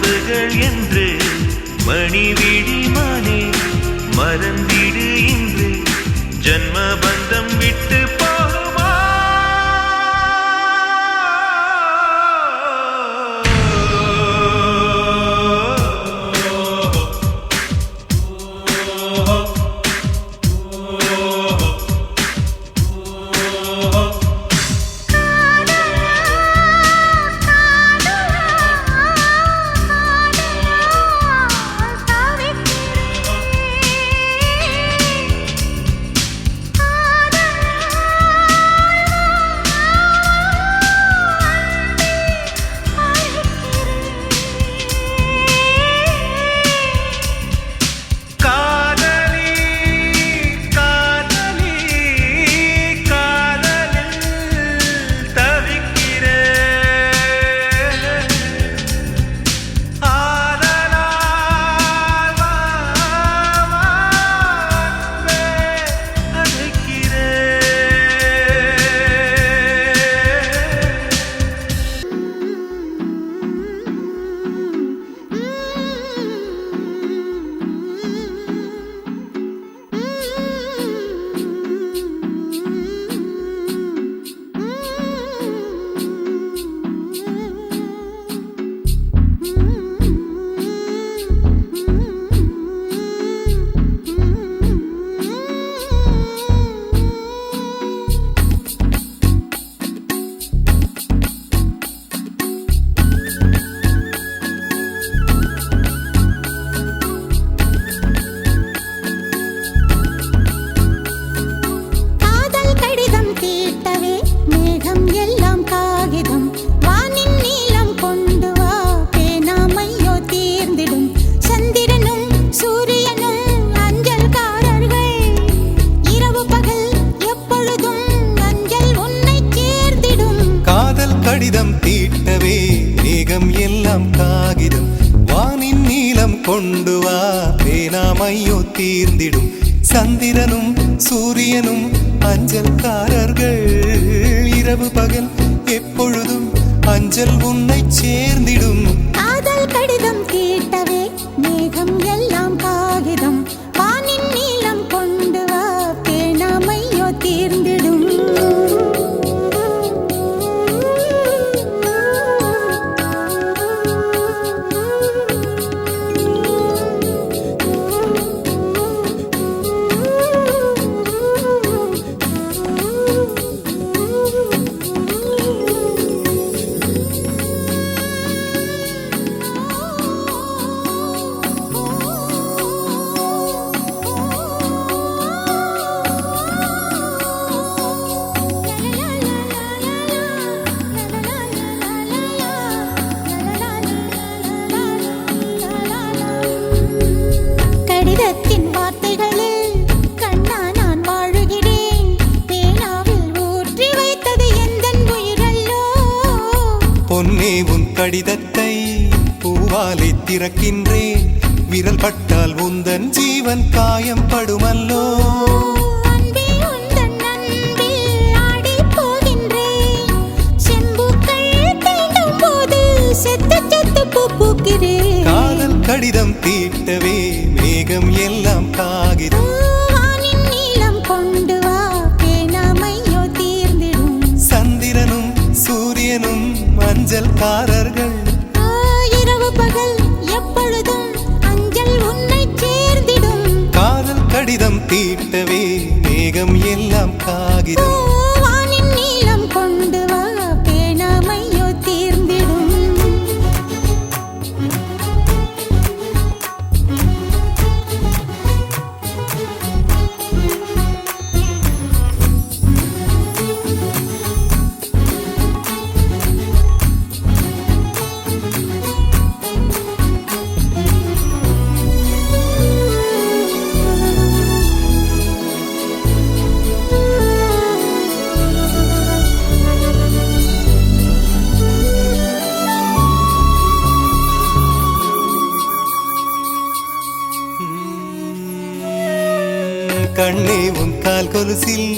உறவுகள் என்று மணிவிழி மானே மறந்திடு இன்று ஜன்ம பந்தம் விட்டு போகுமா கடிதம் தீட்டவே மேகம் எல்லாம் காகிதம் வானின் நீலம் கொண்டு வா பேனாமையோ தீர்ந்திடும் சந்திரனும் சூரியனும் அஞ்சல்காரர்கள் இரவு பகல் எப்பொழுதும் அஞ்சல் உன்னை சேர்ந்திடும் காதல் கடிதம் தீட்டவே மேகம் எல்லாம் காகிதம் வானின் நீலம் கொண்டு வா பேனாமையோ தீர்ந்திடும் கடிதத்தின் வார்த்தைகளில் கண்ணா நான் வாழுகிறேன் பேனாவில் ஊற்றி வைத்தது எந்தன் உயிரல்லோ பொன்னே உன் கடிதத்தை பூவாலை திறக்கின்றேன் விரல் பட்டால் உந்தன் ஜீவன் காயம் படுமல்லோ காதல் கடிதம் தீட்டவே மேகம் எல்லாம் காகிதம் வானின் நீலம் கொண்டு வா பேனாமையோ தீர்ந்திடும் சந்திரனும் சூரியனும் அஞ்சல்காரர்கள் இரவு பகல் எப்பொழுதும் அஞ்சல் உன்னை சேர்ந்திடும் காதல் கடிதம் தீட்டவே மேகம் எல்லாம் காகிதம் வானின் நீலம் கொண்டு வா பேனாமையோ தீர்ந்திடும் கண்ணே உன் கால் கொலுசில்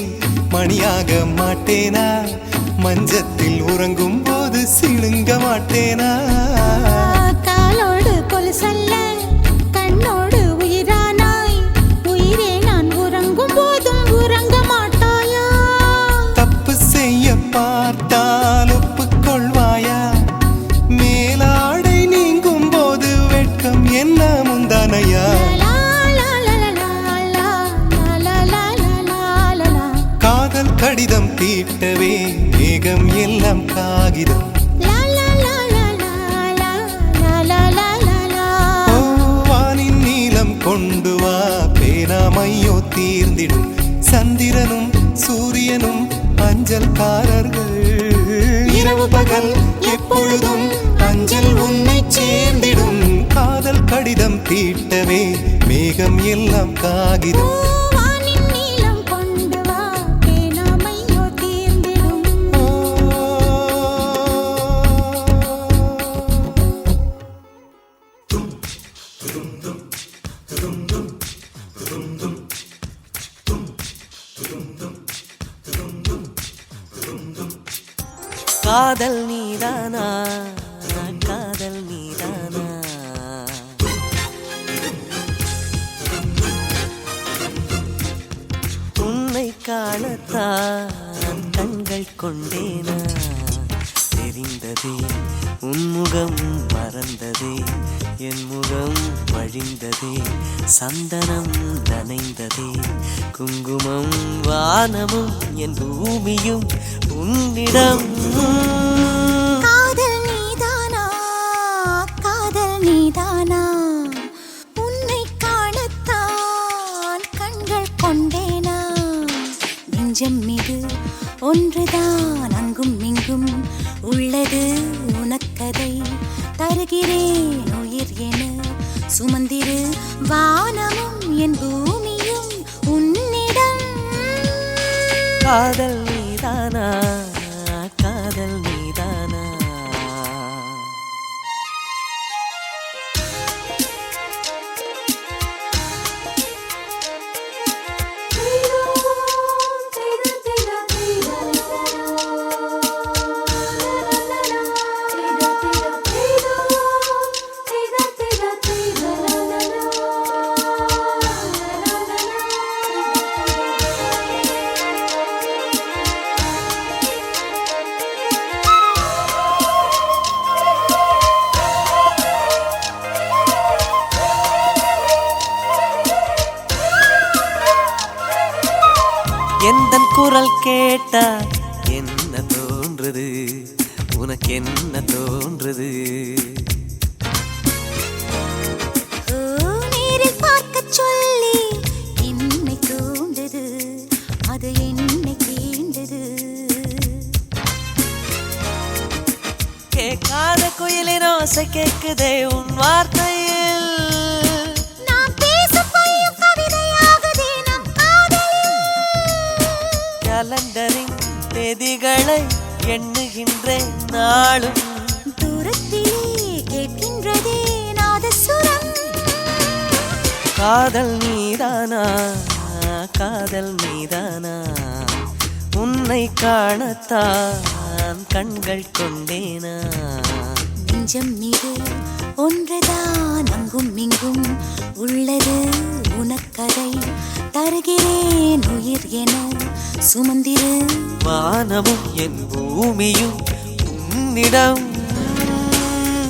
மணியாக மாட்டேனா மஞ்சத்தில் உறங்கும் போது சிணுங்க மாட்டேனா காலோடு கடிதம் தீட்டவே மேகம் எல்லாம் காகிதம். லா லா லா லா லா லா லா லா லா லா. ஓ, வானின் நீலம் கொண்டு வா பேனா மையோ தீர்ந்திடும். சந்திரனும் சூரியனும் அஞ்சல்காரர்கள். இரவு பகல் எப்பொழுதும் அஞ்சல் உன்னை சேர்ந்திடும். காதல் கடிதம் தீட்டவே மேகம் எல்லாம் காகிதம். வானின் நீலம் கொண்டு வா பேனா மையோ தீர்ந்திடும். காதல் நீதானா காதல் நீதானா உன்னை காணத்தான் கண்கள் கொண்டேனா தெரிந்ததே உன்முகம் மறந்ததே என் முகம் வழிந்ததே சந்தனம் நனைந்ததே குங்குமம் வானமும் என் பூமியும் உன்னிடம். காதல் நீதானா காதல் நீதானா உன்னை காணத்தான் கண்கள் கொண்டேனா நெஞ்சம் மீது ஒன்றுதான் அங்கும் இங்கும் உள்ளது உனக்கதை தருகிறேன் உயிர் என சுமந்திரு வானமும் என் பூமியும் உன்னிடம். காதல் நீதானா காதல் நீதானா எந்தன் குரல் கேட்டா என்ன தோன்றுது உனக்கு என்ன தோன்றுது? நேரில் பார்க்க சொல்லி என்னை தூண்டது அது என்னை தீண்டது. கேட்காத குயிலின் ஓசை கேட்குதே உன் வார்த்தையில். நான் பேசும் பொய்யும் கவிதையாகுதே நம் காதலில். கலண்டரின் தேதிகளை எண்ணுகின்றேன் நாளும். தூரத்திலே கேட்கின்றதே நாதசுரம். காதல் நீதானா காதல் நீதானா உன்னை காணத்தான் கண்கள் கொண்டேனா நெஞ்சம் மீது ஒன்றுதான் அங்கும் இங்கும் உள்ளது உனக்கதை தருகிறேன் உயிர் என சுமந்திரு வானமும் என் பூமியும் உன்னிடம்.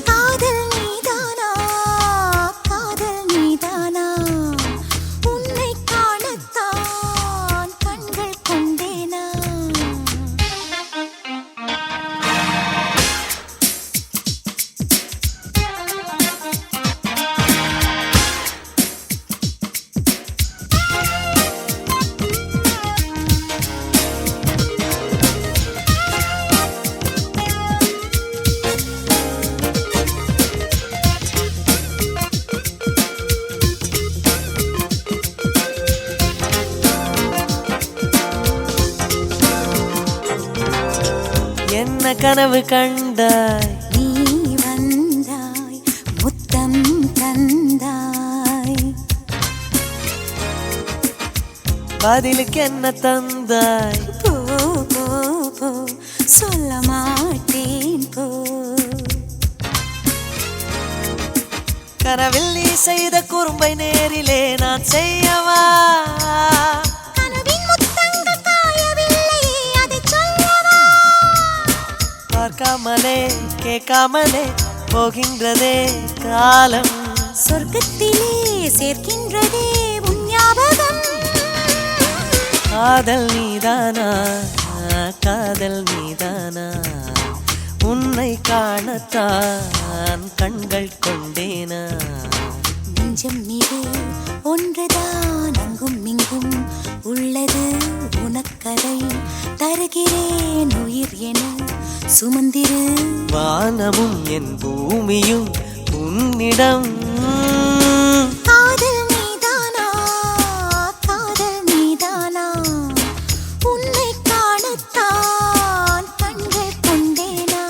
காதல் நீதானா காதல் நீதானா உன்னை காணத்தான் கண்கள் கொண்டேனா. என்ன கனவு கண்டாய் நீ வந்தாய் முத்தம் தந்தாய் பதிலுக்கு என்ன தந்தாய்? போ போ போ சொல்ல மாட்டேன் போ. கனவில் நீ செய்த குறும்பை நேரிலே நான் செய்யவா? கனவின் முத்தங்கள் காயவில்லை அதை சொல்லவா? பார்க்காமலே கேட்காமலே போகின்றதே காலம். சொர்க்கத்திலே சேர்க்கின்றதே உன் ஞாபகம். காதல் நீதானா காதல் நீதானா உன்னை காணத்தான் கண்கள் கொண்டேனா நெஞ்சம் மீது ஒன்றுதான் அங்கும் இங்கும் உள்ளது உனக்கதை தருகிறேன் உயிர் என சுமந்திரு வானமும் என் பூமியும் உன்னிடம் காதல் நீதானா காதல் நீதானா உன்னை காணத்தான் கண்கள் கொண்டேனா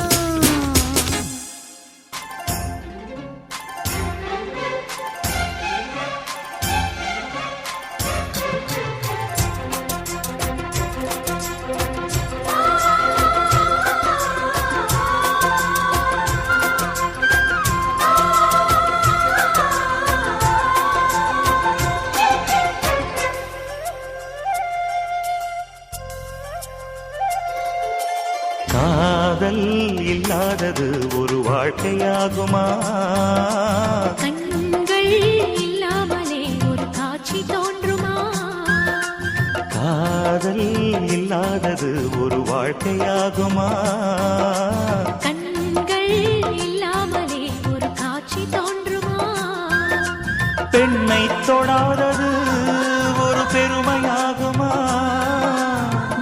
காதல் இல்லாதது ஒரு வாழ்க்கையாகுமா கண்கள் இல்லாமலே ஒரு காட்சி தோன்றுமா காதல் இல்லாதது ஒரு வாழ்க்கையாகுமா கண்கள் இல்லாமலே ஒரு காட்சி தோன்றுமா பெண்ணை தொடாதது ஒரு பெருமையாகுமா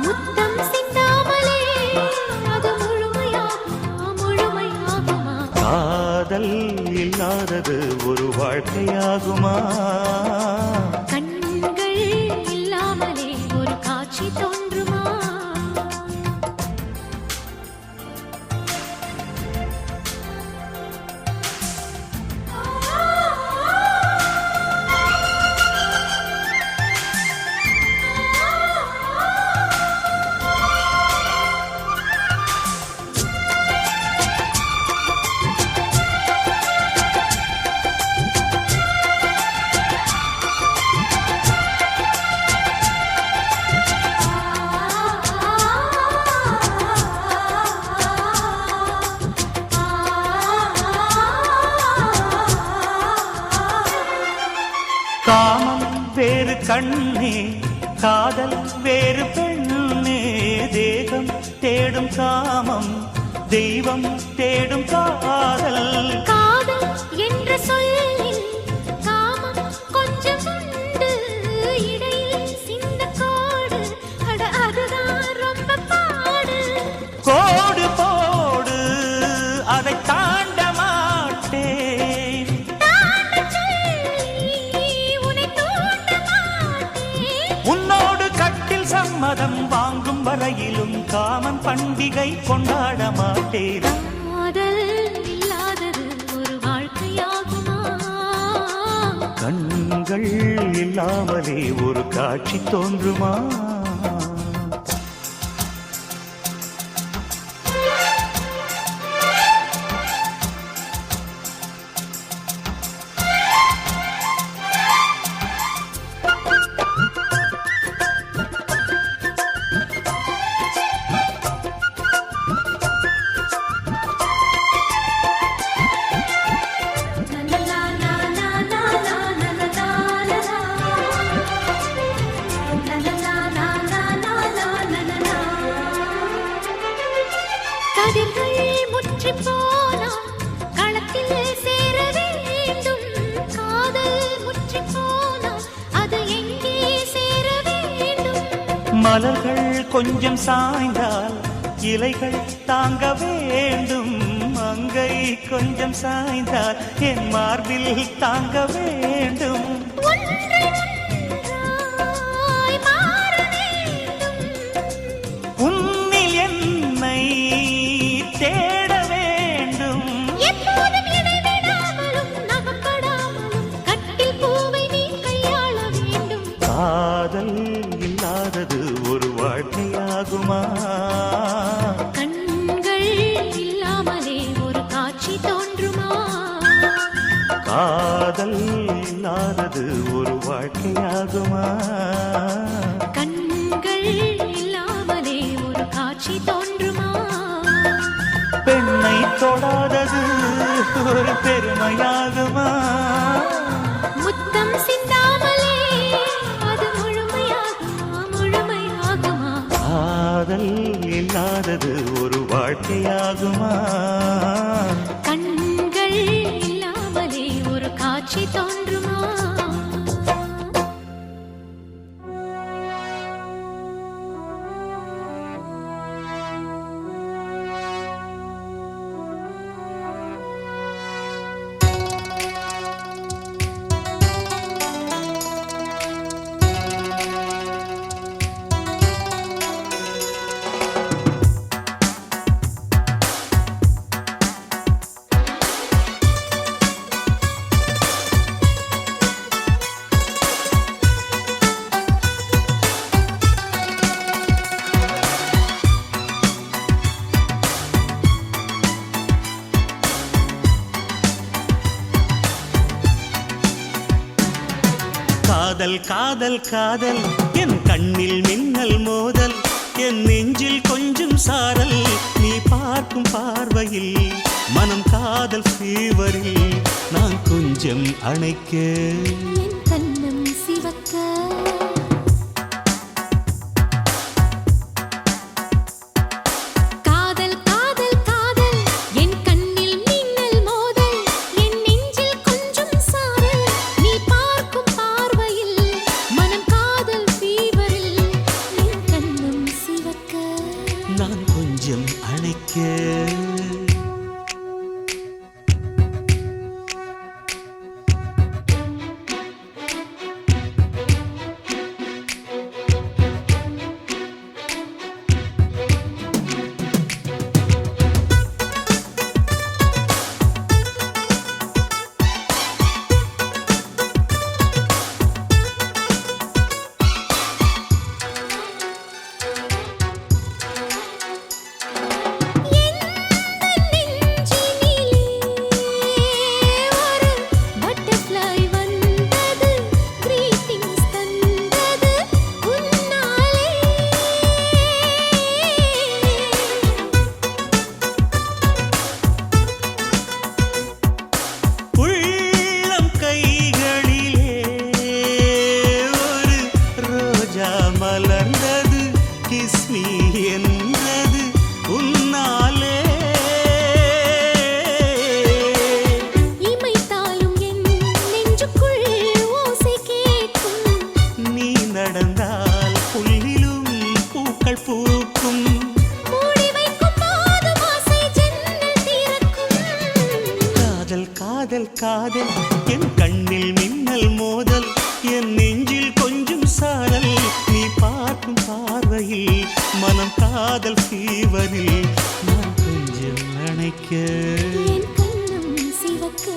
முத்தம் சிந்தாமலே அது முழுமையாகுமா முழுமையாகுமா காதல் இல்லாதது ஒரு வாழ்க்கையாகுமா கண்கள் இல்லாமலே ஒரு காட்சி தோன்றுமா காமம் வேறு கண்ணே காதல் வேறு பெண்ணே தேகம் தேடும் காமம் தெய்வம் தேடும் காதல் காதல் என்ற சொல்லில் காமம் கொஞ்சம் உண்டு இடையில் சிந்த கோடு அட அதுதான் ரொம்ப பாடு கோடு போடு அதை தாண்ட மாட்டேன் தாண்டச் சொல்லி உன்னை தூண்ட மாட்டேன் உன்னோடு கட்டில் சம்மதம் வாங்கும் வரையிலும் காமன் பண்டிகை கொண்டாட மாட்டேன் காதல் இல்லாதது ஒரு வாழ்க்கையாகுமா கண்கள் இல்லாமலே ஒரு காட்சி தோன்றுமா கதிர்கள் முற்றி போனால் களத்தில் சேர வேண்டும் காதல் முற்றி போனால் அது எங்கே சேர வேண்டும் மலர்கள் கொஞ்சம் சாய்ந்தால் இலைகள் தாங்க வேண்டும் மங்கை கொஞ்சம் சாய்ந்தால் என் மார்பில் தாங்க வேண்டும் ஒன்றை ஒன்றாய் மாற வேண்டும் உன்னில் என்னை தேட வேண்டும் எப்போதும் இடைவிடாமலும் நகப்படாமலும் கட்டில் பூவை நீ கையாள வேண்டும் காதல் இல்லாதது ஒரு வாழ்க்கையாகுமா கண்கள் இல்லாமலே ஒரு காட்சி தோன்றுமா காதல் இல்லாதது ஒரு வாழ்க்கையாகுமா கண்கள் இல்லாமலே ஒரு காட்சி தோன்றுமா பெண்ணை தொடாதது ஒரு பெருமையாகுமா முத்தம் சிந்தாமலே அது முழுமையாகுமா முழுமையாகுமா காதல் இல்லாதது ஒரு வாழ்க்கையாகுமா? கண்கள் இல்லாமலே ஒரு காட்சி தோன்றுமா? காதல் காதல் காதல் என் கண்ணில் மின்னல் மோதல், என் நெஞ்சில் கொஞ்சம் சாரல், நீ பார்க்கும் பார்வையில் மனம் காதல் ஃபீவரில் நான் கொஞ்சம் அணைக்க என் கண்ணம் சிவக்க காதல் காதல் காதல் என் கண்ணில் மின்னல் மோதல், என் நெஞ்சில் கொஞ்சம் சாரல், நீ பார்க்கும் பார்வையில் மனம் காதல் ஃபீவரில் என் கண்ணம் சிவக்க நான் கொஞ்சம் அணைக்க. மலர்ந்தது கிஸ்மி என்றது உன்னாலே, இமைத்தாலும் என் நெஞ்சுக்குள் ஓசை கேட்கும், நீ நடந்தால் புல்லிலும் பூக்கள் பூக்கும், மூடி வைக்கும் போதும் ஆசை ஜன்னல் திறக்கும். காதல் காதல் காதல் என் கண்ணில் மின்னல் மோதல், என் நெஞ்சில் கொஞ்சம் சாரல், நீ பார்க்கும் பார்வையில் மனம் காதல் ஃபீவரில் நான் கொஞ்சம் அணைக்க என் கண்ணம் சிவக்க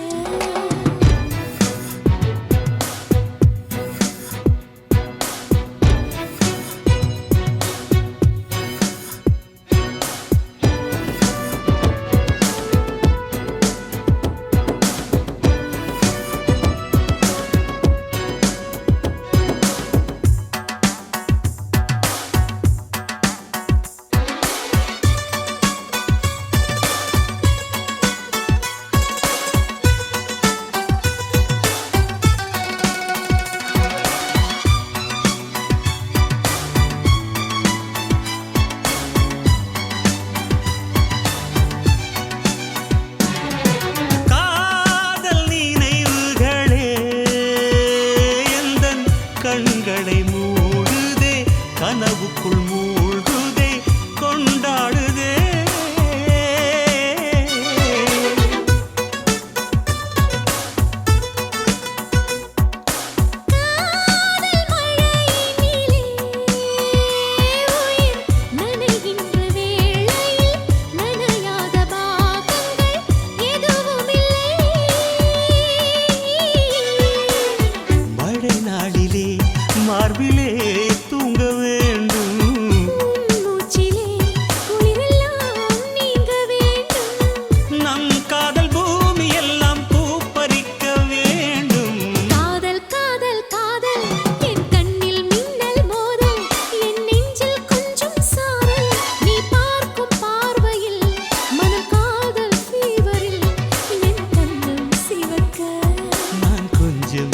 கண்களை மூடுதே, கனவுக்குள் மூழ்குதே, கொண்டாடுதே. காதல் மழையினிலே உயிர் நனைகின்ற வேளையில் நனையாத பாகங்கள் எதுவுமில்லை. மழை நாளிலே மார்பிலே தூங்க வேண்டும், மூச்சிலே குளிரெல்லாம் நீங்க வேண்டும். நம் காதல் பூமி எல்லாம் பூப்பறிக்க வேண்டும். காதல் காதல் காதல் என் கண்ணில் மின்னல் மோதல், என் நெஞ்சில் கொஞ்சம் சாரல், நீ பார்க்கும் பார்வையில் மனம் காதல் ஃபீவரில் என் கண்ணம் சிவக்க நான் கொஞ்சம்